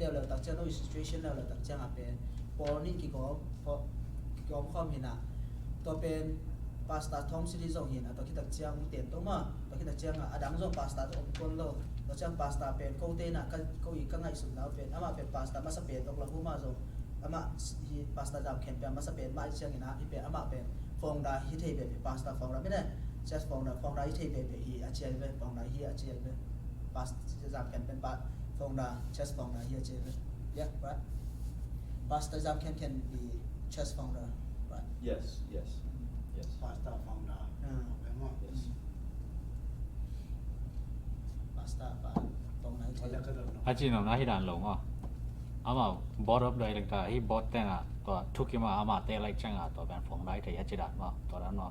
level tak chang no situation level tak chang apen por ni ki ko khom hina to pen pasta thong sili zong hina to ki tak chang ten to ma to ki tak chang adang zong pasta to kon lo to chang pasta pen ko te na ko I ka ngai sum na pen ama pen pasta ma sa pen to la hu ma zo ama hi pasta jam khen pen ma sa pen ma chang ina hi pen ama pen phong da hi thei pen pasta phong da me ne just phong da hi thei pen hi a chel pen phong da hi a chel pen pasta jam khen pen pa phong da just phong da hi a chel pen yeah right pasta jam can be just phong da right Yes. Pasta founder. Yes. pasta pa phong da hi thei Aji no na hidan long ama board of director hi board ten to thukima ama te like changa to ban phong dai thei aji dan ma to dan no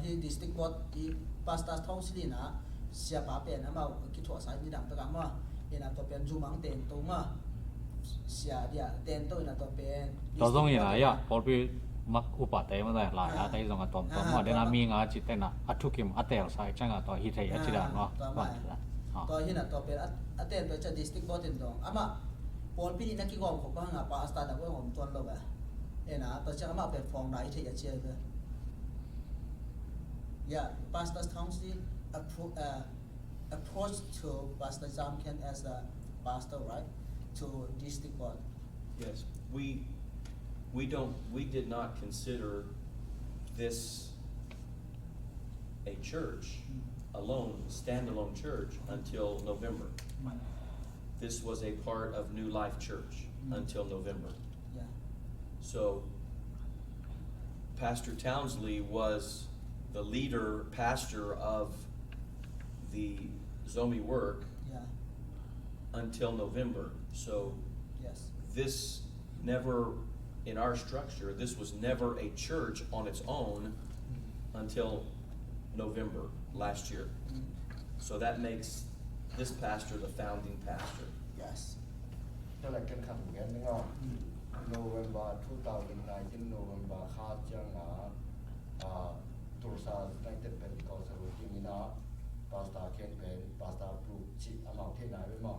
hi district board I pasta thong sili na sia pa pen ama ki thwa sai ni dang ta ma ina to pen jumang ten to ma sia dia ten to ina to pen to zong ina ya por pi mak upa te ma da la ya tai zong tom ma de na mi nga chi te na athukim atel sai changa to hi thei aji dan no to hi na to pen aten to cha district board ten dong ama por pi ni na ki gom ko pa nga pasta da ko hom ton lo ba ina to cha ama pen phong dai thei aji ba yeah pasta thong sili approach to Pastor Zamken as a pastor, right? To district board. Yes. We did not consider this a church alone, standalone church until November. This was a part of New Life Church until November. Yeah. So Pastor Townsley was the leader pastor of the Zomi work Yeah. until November. So Yes. this never, in our structure, this was never a church on its own until November last year. So that makes this pastor the founding pastor. Yes. Đó là kênh khẳng nghe đúng không? November 2019 November khá chăng Tulsa United Pentecostal Team ina Pastor campaign Pastor Blue chi amount thế này với mà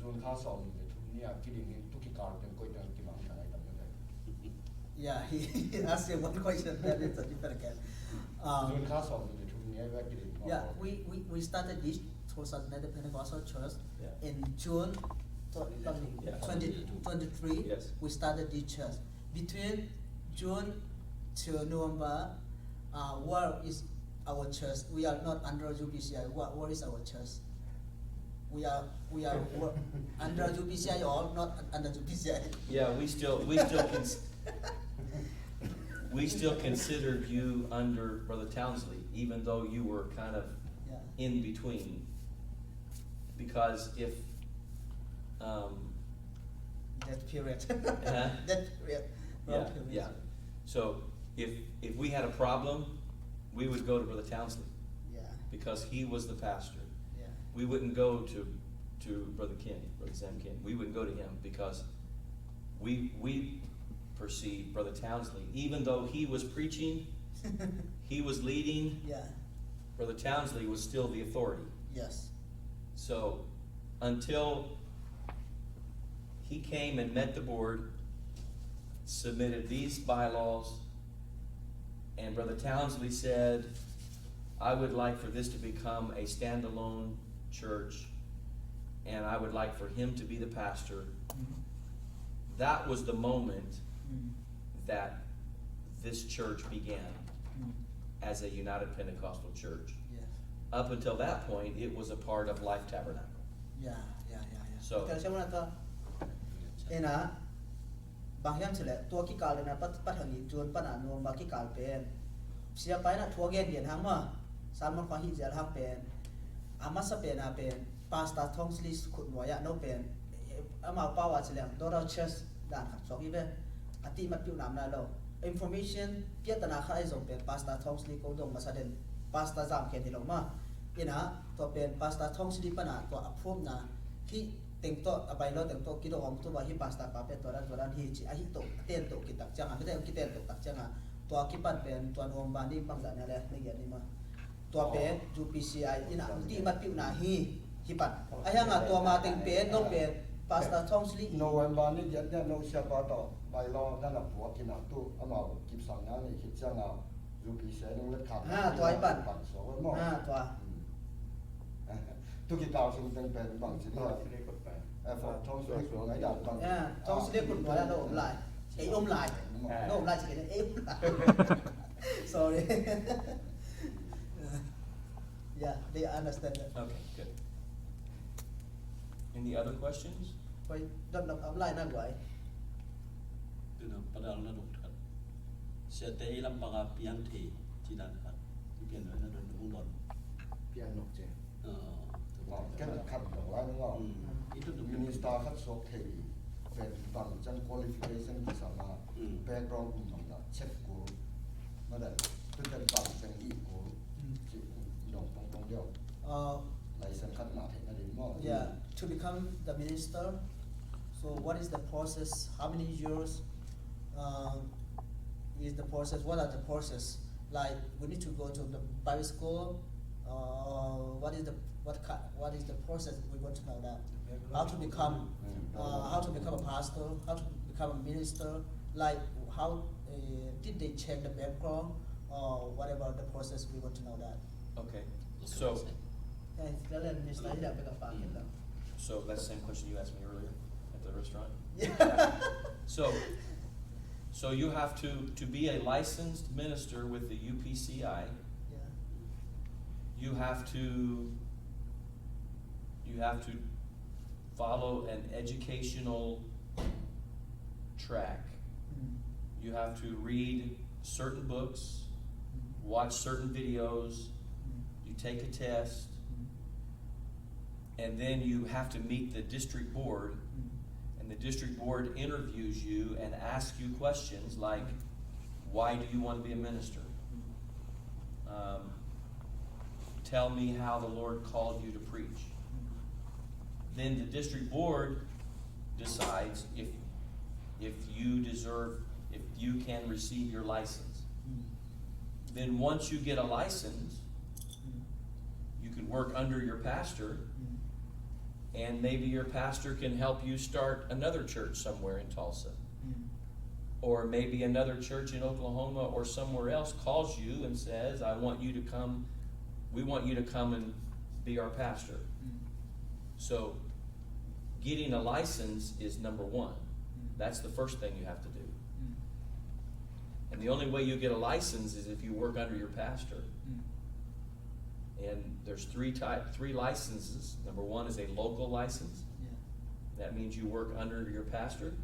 June khá sòng để chúng nia cái điểm tu cái card bên coi đang tìm ăn này tầm này. Yeah. He asked you one question that is a different again. June khá sòng để chúng nia với cái điểm. Yeah. We started this Tulsa United Pentecostal Church Yeah. in June 2023. Yes. We started this church. Between June to November, where is our church? We are not under UPCI. Where is our church? We are under UPCI or not under UPCI? Yeah, we still considered you under Brother Townsley, even though you were kind of Yeah. in between. Because if That period. Uh-huh. That period. yeah. So if we had a problem, we would go to Brother Townsley Yeah. because he was the pastor. Yeah. We wouldn't go to Brother Sam Ken. We wouldn't go to him because we perceived Brother Townsley, even though he was preaching, he was leading, Yeah. Brother Townsley was still the authority. Yes. So until he came and met the board, submitted these bylaws, and Brother Townsley said, I would like for this to become a standalone church, and I would like for him to be the pastor. That was the moment that this church began as a United Pentecostal church. Yes. Up until that point, it was a part of Life Tabernacle. Yeah. So- Pero siya muna to. Ina bangyam sila tua ki kal na pat hangi June pa na no ma ki kal pen. Siya pa na thua gen hang ma. Salman kwa hi jal hang pen. Ama sa pen a pen. Pastor Townsley khut mo ya no pen. Ama pa wa sila Doral Church dan khat sok ibe. Ati mat piu nam na lo. Information pia tana kha ai zong pen Pastor Townsley ko dong masa den. Pastor Zam ken hilong ma. Ina to pen Pastor Townsley pa na to approve na ki teng to abai lo teng to ki do om to ba hi Pastor pa pe to ran hi chi a hi to ten to ki tak chang a te ki ten to tak chang a to ki pan pen to nom ba ni pang da na le ni gen ni ma to pe ju PCI ina ti mat piu na hi pan a ha nga to ma teng pen no pen pastor Tongsley November ni dia dia no siapa to by law dan nak buat kena tu amal kip sang ni kip sang rupi saya nung lekat so mo ตัว tu kita harus pen bang jadi for Tongsley so ngai dan bang Tongsley คุณตัวแล้วอมลายไอ้อมลายโนอมลายสิไอ้อมลาย sorry yeah they understand that Okay, good. Any other questions? ไปดับอมลายน่ากว่า Tuna padal na dokter. Siya te ilam mga pian thi jinan kan. Ti pian na don dung don. เปลี่ยนนกเจ Eh. แค่ขัดดอกว่านี่ก็ Itu tu มินิสตาร์คัดสอบเทลีเป็นบางจังคุริฟิเคชันที่สามารถแบกกรองกลุ่มต่างๆเช็คกูมาได้เป็นบางจังอีกูที่ลงตรงเดียวไลเซนคัดมาเทคนิคมั่ง yeah to become the minister so what is the process how many years is the process what are the process like we need to go to the Bible school what is the process we want to know that how to become a pastor how to become a minister like how did they check the background or whatever the process we want to know that Okay, so, แล้วเรียนในสไลด์แบบไปกับปากเห็นแล้ว so that's the same question you asked me earlier at the restaurant? yeah So you have to be a licensed minister with the UPCI, yeah you have to follow an educational track. You have to read certain books, watch certain videos, you take a test, and then you have to meet the district board, and the district board interviews you and asks you questions like, why do you want to be a minister? Tell me how the Lord called you to preach. Then the district board decides if you can receive your license. Then once you get a license, you can work under your pastor, and maybe your pastor can help you start another church somewhere in Tulsa. Or maybe another church in Oklahoma or somewhere else calls you and says, we want you to come and be our pastor. So getting a license is number one. That's the first thing you have to do. And the only way you get a license is if you work under your pastor. And there's three licenses. Number one is a local license. yeah That means you work under your pastor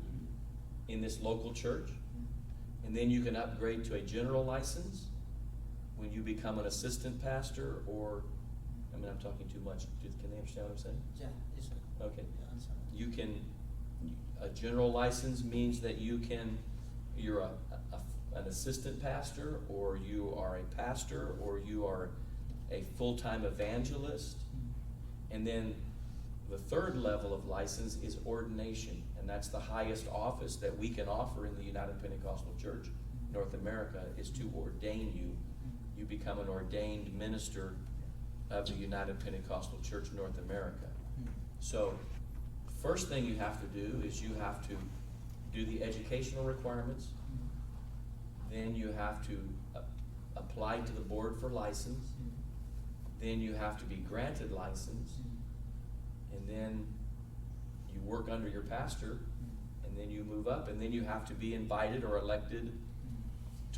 in this local church. And then you can upgrade to a general license when you become an assistant pastor or, I'm talking too much. Can they understand what I'm saying? yeah it's Okay. yeah answer A general license means that you're an assistant pastor, or you are a pastor, or you are a full-time evangelist. And then the third level of license is ordination, and that's the highest office that we can offer in the United Pentecostal Church, North America, is to ordain you. You become an ordained minister of the United Pentecostal Church, North America. So, first thing you have to do is you have to do the educational requirements. Then you have to apply to the board for license. Then you have to be granted license. And then you work under your pastor. And then you move up. And then you have to be invited or elected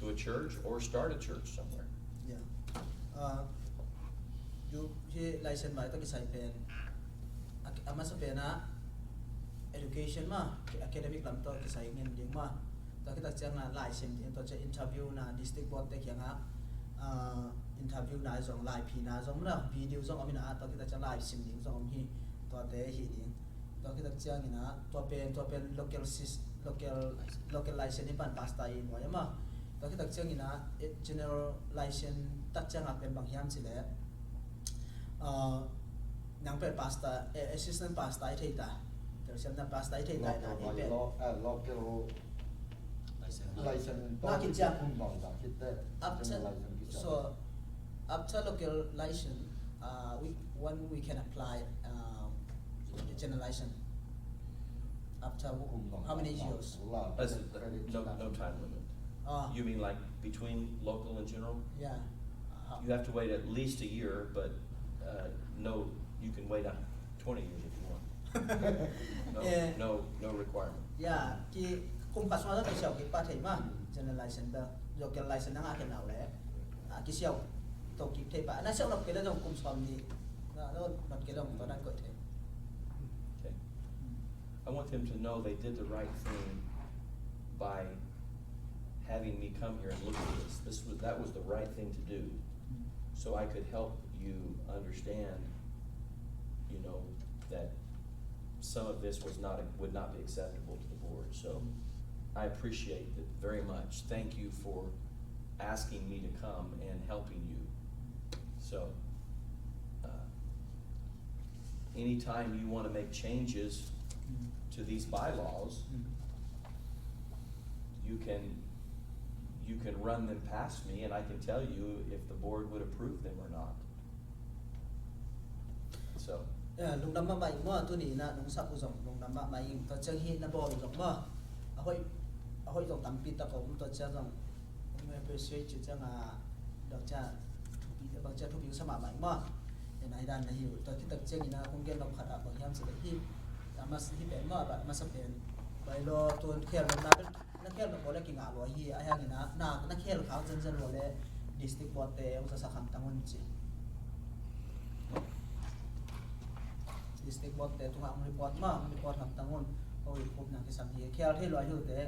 to a church or start a church somewhere. yeah อยู่ที่ไลเซนส์ใหม่ต้องใส่เป็นอามาสเปนะ education มา academic ลำตัวใส่เงินเดียงมาตอนที่ตัดเจ้างานไลเซนส์ตัวจะ interview นะ district board แต่เขียงinterview นะส่งไลพีนะส่งนะ video ส่งอามินะตอนที่ตัดจะไลฟ์ซิมดิ้งส่งอามิตัวเตะฮีดิ้งตอนที่ตัดเจ้างนะตัวเป็น local license นี่ปัน pasta อินไว้มาตอนที่ตัดเจ้างนะ general license ตัดเจ้างเป็นบางอย่างสิแหละนังเป็น pasta assistant pasta ไทยตาเดี๋ยวฉันทำ pasta ไทยตาได้เป็น local License. license น่ากินจัง คุณบอกจากคิดได้ after license กิจ so after local license we can apply the general license how many years That's, no time limit. You mean like between local and general? yeah You have to wait at least a year, but, no, you can wait 20 years if you want. No requirement. yeah ki kum paswa da siao ki pa thai ma general license da yo ke license nga ke naw le ki siao to ki thai pa na siao nok ke da jong kum som ni na no not ke dong to dan ko the Okay. I want them to know they did the right thing by having me come here and look at this. That was the right thing to do. So I could help you understand, you know, that some of this would not be acceptable to the board. So I appreciate it very much. Thank you for asking me to come and helping you. So, anytime you wanna make changes to these bylaws, you can run them past me and I can tell you if the board would approve them or not. So, lung nam ma mai mo tu ni na nung sa pu jong lung nam ma mai to chang hi na bo jong ma a hoi jong tam pi ta ko to cha jong me appreciate chi chang a dok cha thu pi da bang cha thu pi sa ma mai mo ya na dan na hi to ki tak chang ina kung gen nok khata bang yam se hi ama si hi pe ma ba ma sa pen bai lo tu khel na khel no le ki nga lo hi a ya ni na khel kha chen chen lo le district board te u sa kham tangon chi district board te tu ha report ma report ham tangon o report na ki sam hi khel the lo hi te